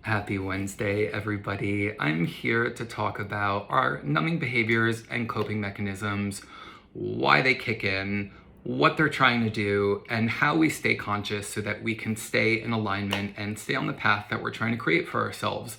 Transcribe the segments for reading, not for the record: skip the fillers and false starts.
Happy Wednesday, everybody. I'm here to talk about our numbing behaviors and coping mechanisms, why they kick in, what they're trying to do, and how we stay conscious so that we can stay in alignment and stay on the path that we're trying to create for ourselves.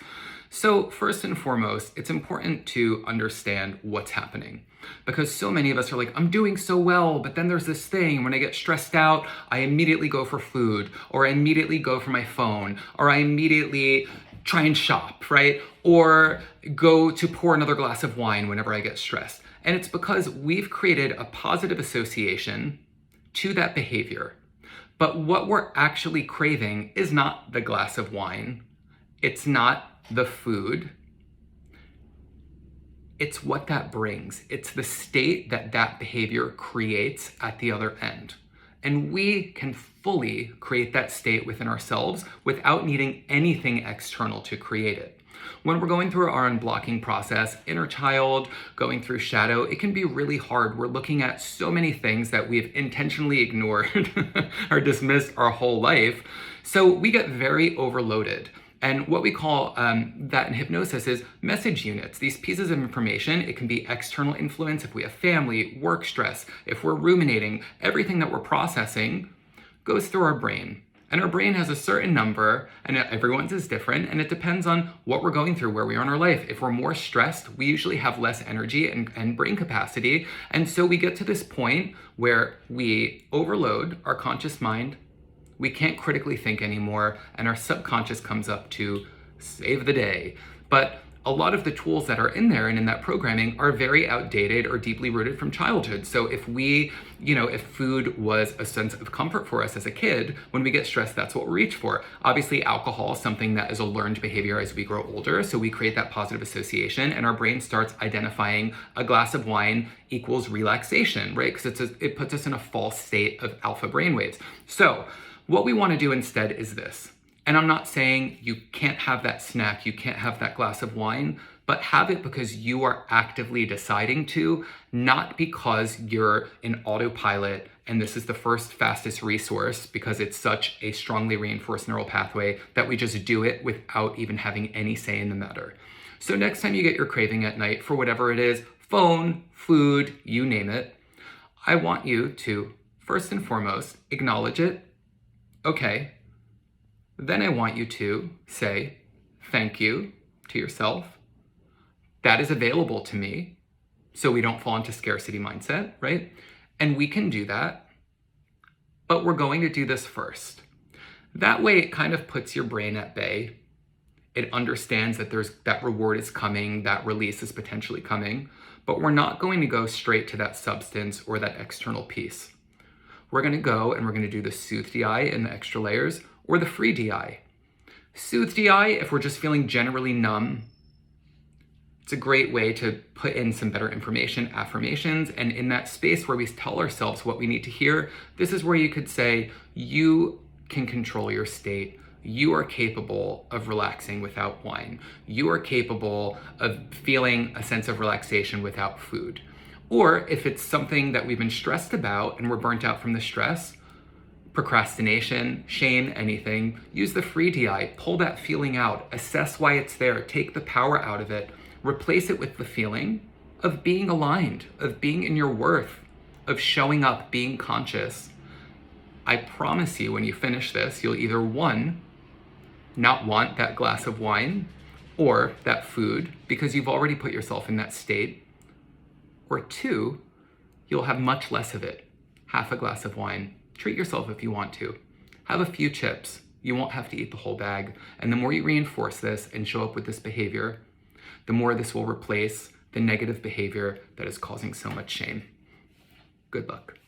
So first and foremost, it's important to understand what's happening, because so many of us are like, I'm doing so well, but then there's this thing when I get stressed out, I immediately go for food, or I immediately go for my phone, or I immediately try and shop, right? Or go to pour another glass of wine whenever I get stressed. And it's because we've created a positive association to that behavior. But what we're actually craving is not the glass of wine. It's not the food. It's what that brings. It's the state that that behavior creates at the other end. And we can fully create that state within ourselves without needing anything external to create it. When we're going through our unblocking process, inner child, going through shadow, it can be really hard. We're looking at so many things that we've intentionally ignored or dismissed our whole life. So we get very overloaded. And what we call that in hypnosis is message units. These pieces of information, it can be external influence if we have family, work stress, if we're ruminating, everything that we're processing goes through our brain. And our brain has a certain number, and everyone's is different, and it depends on what we're going through, where we are in our life. If we're more stressed, we usually have less energy and brain capacity. And so we get to this point where we overload our conscious mind. We can't critically think anymore, and our subconscious comes up to save the day. But a lot of the tools that are in there and in that programming are very outdated or deeply rooted from childhood. So if if food was a sense of comfort for us as a kid, when we get stressed, that's what we reach for. Obviously, alcohol is something that is a learned behavior as we grow older. So we create that positive association, and our brain starts identifying a glass of wine equals relaxation, right? Because it puts us in a false state of alpha brainwaves. So what we want to do instead is this. And I'm not saying you can't have that snack, you can't have that glass of wine, but have it because you are actively deciding to, not because you're in autopilot and this is the first fastest resource because it's such a strongly reinforced neural pathway that we just do it without even having any say in the matter. So next time you get your craving at night for whatever it is, phone, food, you name it, I want you to, first and foremost, acknowledge it. Okay. Then I want you to say thank you to yourself. That is available to me, so we don't fall into scarcity mindset, right? And we can do that, but we're going to do this first. That way it kind of puts your brain at bay. It understands that that reward is coming, that release is potentially coming, but we're not going to go straight to that substance or that external piece. We're going to go and we're going to do the soothe DI in the extra layers, or the free DI. Soothe DI, if we're just feeling generally numb, it's a great way to put in some better information, affirmations, and in that space where we tell ourselves what we need to hear, this is where you could say, you can control your state. You are capable of relaxing without wine. You are capable of feeling a sense of relaxation without food. Or if it's something that we've been stressed about and we're burnt out from the stress, procrastination, shame, anything, use the free DI, pull that feeling out, assess why it's there, take the power out of it, replace it with the feeling of being aligned, of being in your worth, of showing up, being conscious. I promise you when you finish this, you'll either one, not want that glass of wine or that food because you've already put yourself in that state, or two, you'll have much less of it, half a glass of wine. Treat yourself if you want to. Have a few chips. You won't have to eat the whole bag. And the more you reinforce this and show up with this behavior, the more this will replace the negative behavior that is causing so much shame. Good luck.